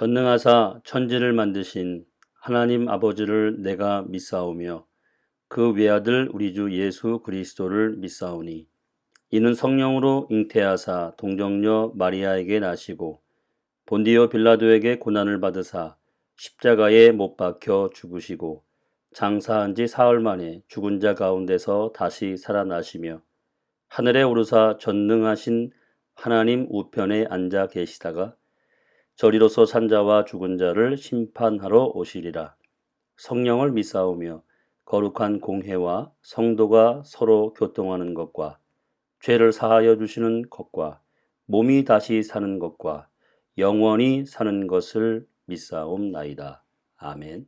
전능하사 천지를 만드신 하나님 아버지를 내가 믿사오며 그 외아들 우리 주 예수 그리스도를 믿사오니 이는 성령으로 잉태하사 동정녀 마리아에게 나시고 본디오 빌라도에게 고난을 받으사 십자가에 못 박혀 죽으시고 장사한 지 사흘 만에 죽은 자 가운데서 다시 살아나시며 하늘에 오르사 전능하신 하나님 우편에 앉아 계시다가 저리로서 산 자와 죽은 자를 심판하러 오시리라. 성령을 믿사오며 거룩한 공회와 성도가 서로 교통하는 것과 죄를 사하여 주시는 것과 몸이 다시 사는 것과 영원히 사는 것을 믿사옵나이다. 아멘.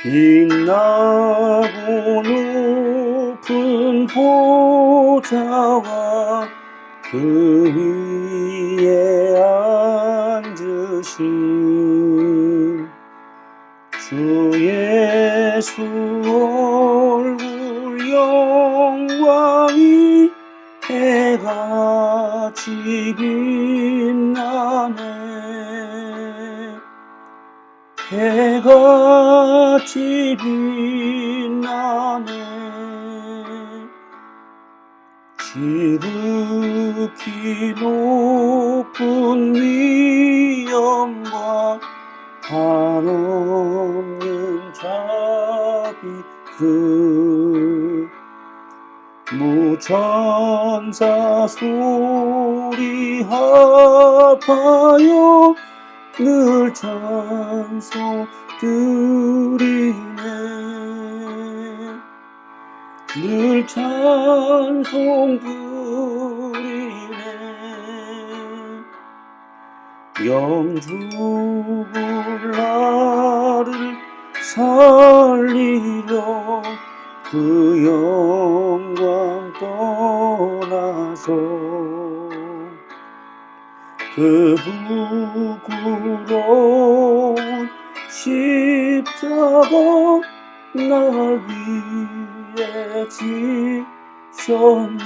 빛나고 높은 보좌와 그 위에 앉으신 주 예수 얼굴 영광이 해같이 빛나네. 해같이 빛나네. 지극히 높은 위엄과 한없는 자비를 무천사 소리 합하여 늘 찬송 드리네. 늘 찬송 드리네. 영죽을 나를 살리려 그 영광 떠나서 그 부끄러운 십자가 날 위해 지셨네.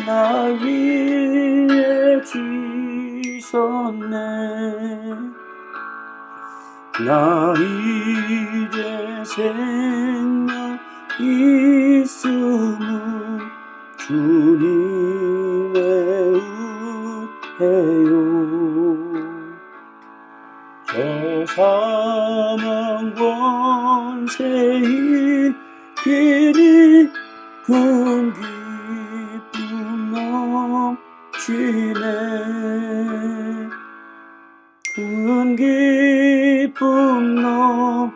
날 위해 지셨네. 나 이제 생명 있음은 주님의 은혜요. 저 사망 권세의 길이 큰 기쁨 넘치네. 큰 기쁨 넘치네.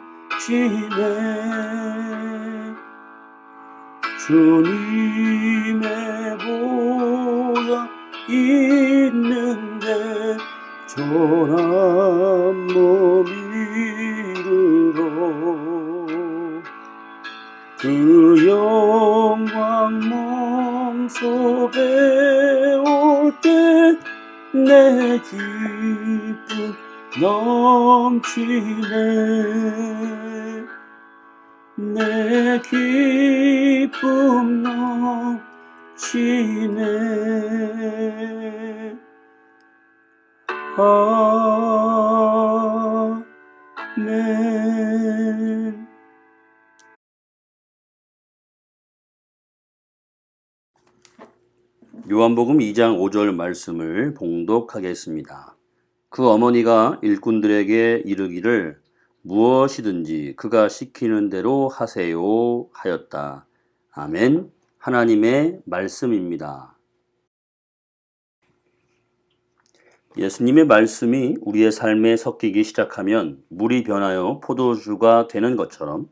주님의 보혈 있는데 전한 몸 이르러 그 영광 몸소 배울 때 내 기쁨 넘치네. 내 기쁨 넘치네. 아멘. 요한복음 2장 5절 말씀을 봉독하겠습니다. 그 어머니가 일꾼들에게 이르기를 무엇이든지 그가 시키는 대로 하세요 하였다. 아멘. 하나님의 말씀입니다. 예수님의 말씀이 우리의 삶에 섞이기 시작하면 물이 변하여 포도주가 되는 것처럼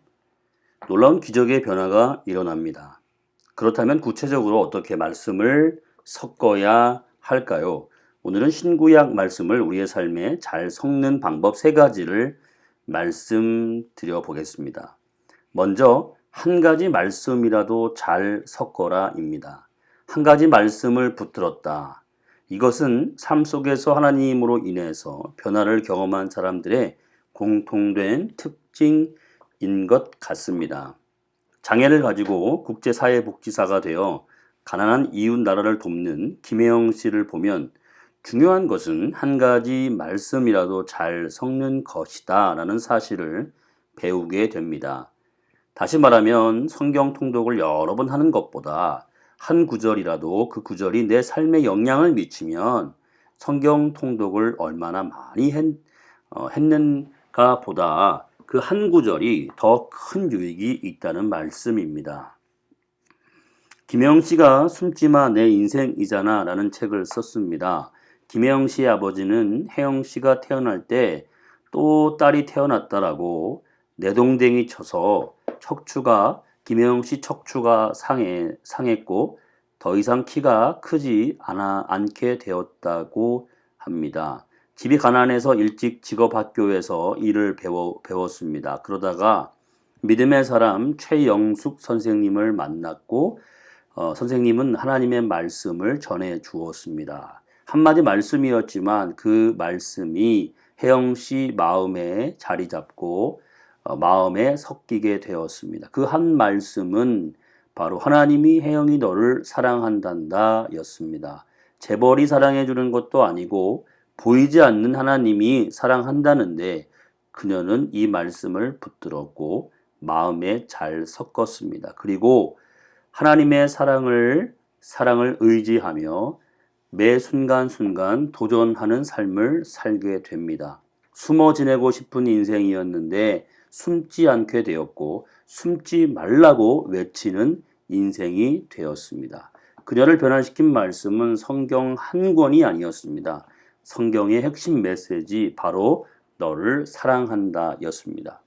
놀라운 기적의 변화가 일어납니다. 그렇다면 구체적으로 어떻게 말씀을 섞어야 할까요? 오늘은 신구약 말씀을 우리의 삶에 잘 섞는 방법 3가지를 말씀드려 보겠습니다. 먼저 한 가지 말씀이라도 잘 섞어라입니다. 한 가지 말씀을 붙들었다. 이것은 삶 속에서 하나님으로 인해서 변화를 경험한 사람들의 공통된 특징인 것 같습니다. 장애를 가지고 국제사회복지사가 되어 가난한 이웃 나라를 돕는 김혜영 씨를 보면 중요한 것은 한 가지 말씀이라도 잘 섞는 것이다 라는 사실을 배우게 됩니다. 다시 말하면 성경 통독을 여러 번 하는 것보다 한 구절이라도 그 구절이 내 삶에 영향을 미치면 성경 통독을 얼마나 많이 했는가 보다 그 한 구절이 더 큰 유익이 있다는 말씀입니다. 김혜영 씨가 숨지마 내 인생이잖아 라는 책을 썼습니다. 김혜영 씨의 아버지는 혜영 씨가 태어날 때 또 딸이 태어났다라고 내동댕이 쳐서 김혜영 씨 척추가 상했고 더 이상 키가 크지 않게 되었다고 합니다. 집이 가난해서 일찍 직업학교에서 일을 배웠습니다. 그러다가 믿음의 사람 최영숙 선생님을 만났고 선생님은 하나님의 말씀을 전해 주었습니다. 한마디 말씀이었지만 그 말씀이 혜영 씨 마음에 자리 잡고 마음에 섞이게 되었습니다. 그 한 말씀은 바로 하나님이 혜영이 너를 사랑한단다 였습니다. 재벌이 사랑해 주는 것도 아니고 보이지 않는 하나님이 사랑한다는데 그녀는 이 말씀을 붙들었고 마음에 잘 섞었습니다. 그리고 하나님의 사랑을 의지하며 매 순간순간 도전하는 삶을 살게 됩니다. 숨어 지내고 싶은 인생이었는데 숨지 않게 되었고 숨지 말라고 외치는 인생이 되었습니다. 그녀를 변화시킨 말씀은 성경 한 권이 아니었습니다. 성경의 핵심 메시지 바로 너를 사랑한다 였습니다.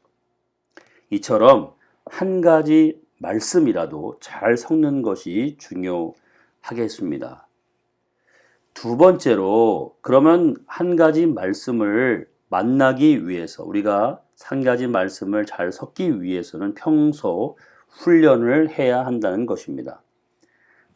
이처럼 한 가지 말씀이라도 잘 섞는 것이 중요하겠습니다. 두 번째로 그러면 한 가지 말씀을 만나기 위해서 우리가 한 가지 말씀을 잘 섞기 위해서는 평소 훈련을 해야 한다는 것입니다.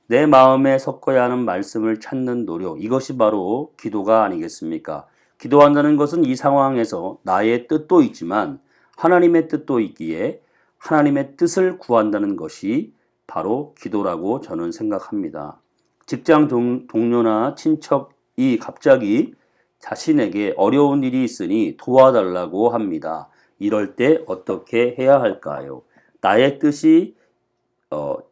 내 마음에 섞어야 하는 말씀을 찾는 노력, 이것이 바로 기도가 아니겠습니까? 기도한다는 것은 이 상황에서 나의 뜻도 있지만 하나님의 뜻도 있기에 하나님의 뜻을 구한다는 것이 바로 기도라고 저는 생각합니다. 직장 동료나 친척이 갑자기 자신에게 어려운 일이 있으니 도와달라고 합니다. 이럴 때 어떻게 해야 할까요? 나의 뜻이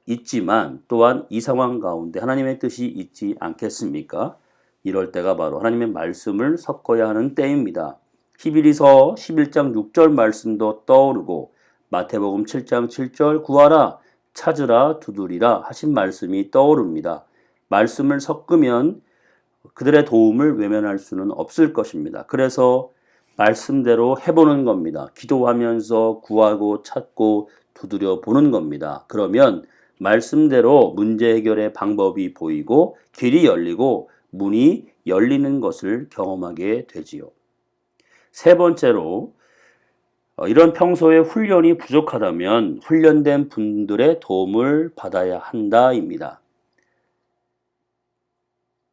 있지만 또한 이 상황 가운데 하나님의 뜻이 있지 않겠습니까? 이럴 때가 바로 하나님의 말씀을 섞어야 하는 때입니다. 히브리서 11장 6절 말씀도 떠오르고 마태복음 7장 7절 구하라 찾으라 두드리라 하신 말씀이 떠오릅니다. 말씀을 섞으면 그들의 도움을 외면할 수는 없을 것입니다. 그래서 말씀대로 해보는 겁니다. 기도하면서 구하고 찾고 두드려 보는 겁니다. 그러면 말씀대로 문제 해결의 방법이 보이고 길이 열리고 문이 열리는 것을 경험하게 되지요. 세 번째로 이런 평소에 훈련이 부족하다면 훈련된 분들의 도움을 받아야 한다입니다.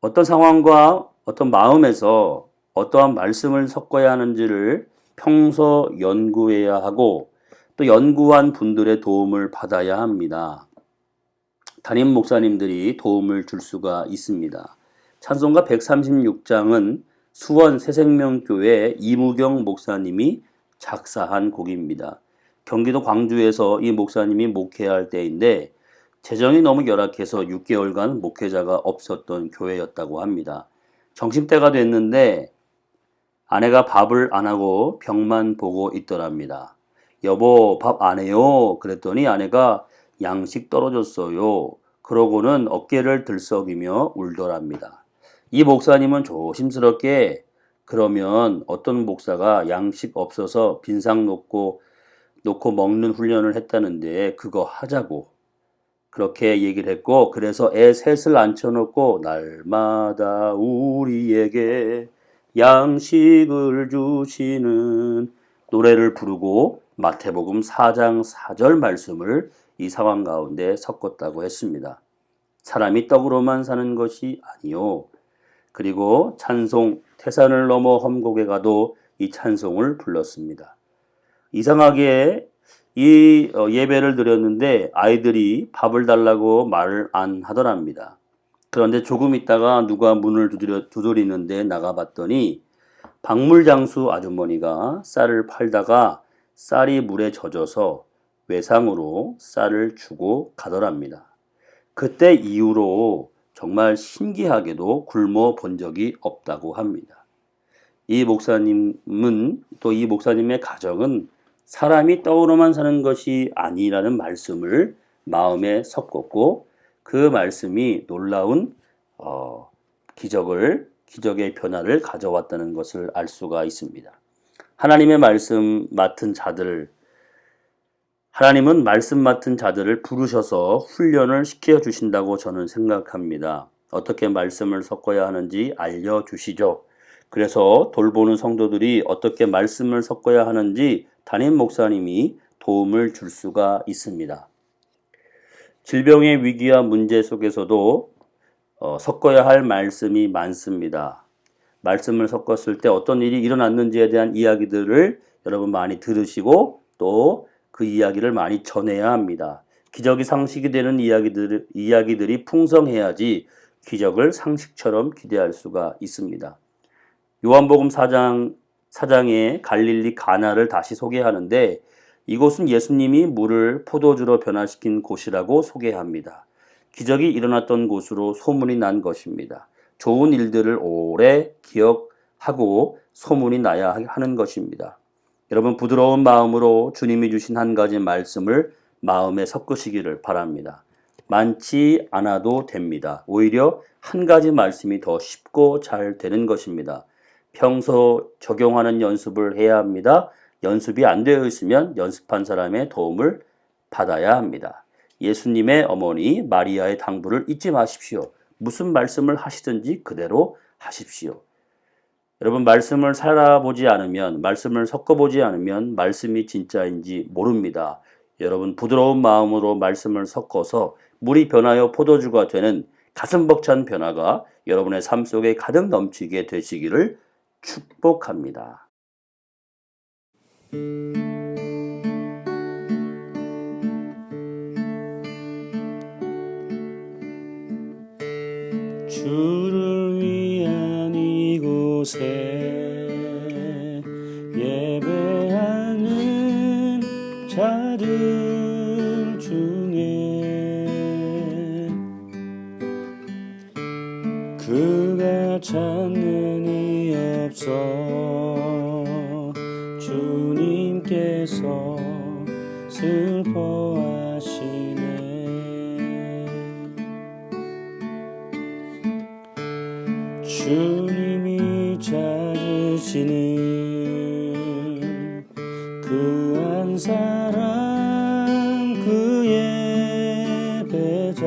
어떤 상황과 어떤 마음에서 어떠한 말씀을 섞어야 하는지를 평소 연구해야 하고 또 연구한 분들의 도움을 받아야 합니다. 담임 목사님들이 도움을 줄 수가 있습니다. 찬송가 136장은 수원 새생명교회 이무경 목사님이 작사한 곡입니다. 경기도 광주에서 이 목사님이 목회할 때인데 재정이 너무 열악해서 6개월간 목회자가 없었던 교회였다고 합니다. 점심때가 됐는데 아내가 밥을 안 하고 벽만 보고 있더랍니다. 여보, 밥 안 해요? 그랬더니 아내가 양식 떨어졌어요. 그러고는 어깨를 들썩이며 울더랍니다. 이 목사님은 조심스럽게 그러면 어떤 목사가 양식 없어서 빈상 놓고 먹는 훈련을 했다는데 그거 하자고 그렇게 얘기를 했고 그래서 애 셋을 앉혀놓고 날마다 우리에게 양식을 주시는 노래를 부르고 마태복음 4장 4절 말씀을 이 상황 가운데 섞었다고 했습니다. 사람이 떡으로만 사는 것이 아니요. 그리고 찬송 태산을 넘어 험곡에 가도 이 찬송을 불렀습니다. 이상하게 이 예배를 드렸는데 아이들이 밥을 달라고 말을 안 하더랍니다. 그런데 조금 있다가 누가 문을 두드리는데 나가봤더니 박물장수 아주머니가 쌀을 팔다가 쌀이 물에 젖어서 외상으로 쌀을 주고 가더랍니다. 그때 이후로 정말 신기하게도 굶어 본 적이 없다고 합니다. 이 목사님은 또 이 목사님의 가정은 사람이 떡으로만 사는 것이 아니라는 말씀을 마음에 섞었고 그 말씀이 놀라운 기적의 변화를 가져왔다는 것을 알 수가 있습니다. 하나님은 말씀 맡은 자들을 부르셔서 훈련을 시켜 주신다고 저는 생각합니다. 어떻게 말씀을 섞어야 하는지 알려주시죠. 그래서 돌보는 성도들이 어떻게 말씀을 섞어야 하는지 담임 목사님이 도움을 줄 수가 있습니다. 질병의 위기와 문제 속에서도 섞어야 할 말씀이 많습니다. 말씀을 섞었을 때 어떤 일이 일어났는지에 대한 이야기들을 여러분 많이 들으시고 또 그 이야기를 많이 전해야 합니다. 기적이 상식이 되는 이야기들이 풍성해야지 기적을 상식처럼 기대할 수가 있습니다. 요한복음 4장의 갈릴리 가나를 다시 소개하는데 이곳은 예수님이 물을 포도주로 변화시킨 곳이라고 소개합니다. 기적이 일어났던 곳으로 소문이 난 것입니다. 좋은 일들을 오래 기억하고 소문이 나야 하는 것입니다. 여러분 부드러운 마음으로 주님이 주신 한 가지 말씀을 마음에 섞으시기를 바랍니다. 많지 않아도 됩니다. 오히려 한 가지 말씀이 더 쉽고 잘 되는 것입니다. 평소 적용하는 연습을 해야 합니다. 연습이 안 되어 있으면 연습한 사람의 도움을 받아야 합니다. 예수님의 어머니 마리아의 당부를 잊지 마십시오. 무슨 말씀을 하시든지 그대로 하십시오. 여러분 말씀을 살아보지 않으면 말씀을 섞어보지 않으면 말씀이 진짜인지 모릅니다. 여러분 부드러운 마음으로 말씀을 섞어서 물이 변하여 포도주가 되는 가슴 벅찬 변화가 여러분의 삶 속에 가득 넘치게 되시기를 축복합니다. 주를 위한 이곳에 예배하는 자들 중에 그가 찾는 이 없어 주님께서 슬퍼하시네. 주님이 찾으시는 그 한 사람 그의 배자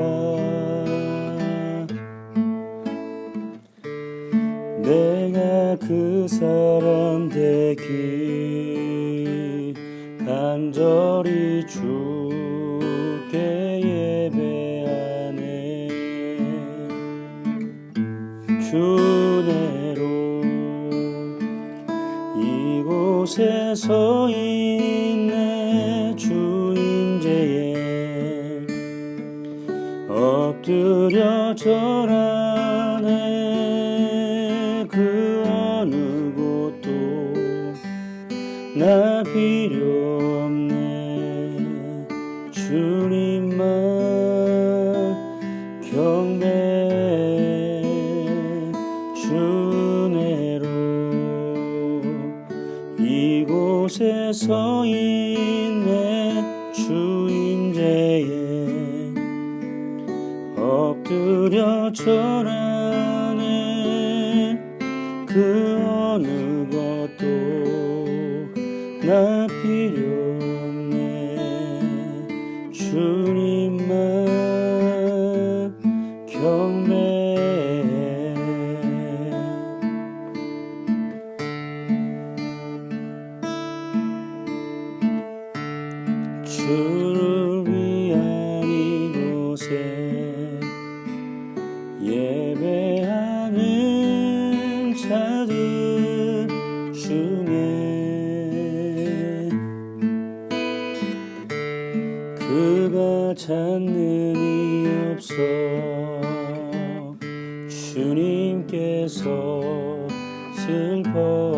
내가 그 사람 되기 간절히 주께 예배하네. 주내로 이곳에 서 있네. 주인제에 엎드려 절하네. 그 어느 곳도 나 필요 없네. 주님만 경배해. 주내로 이곳에 서 있네. 주인제에 엎드려 절하네. 그 어느 것도 나 필요 없네. 주님만 경배해. 주를 위한 이곳에 예배하는 자들 중에 찾는 이 없어 주님께서 슬퍼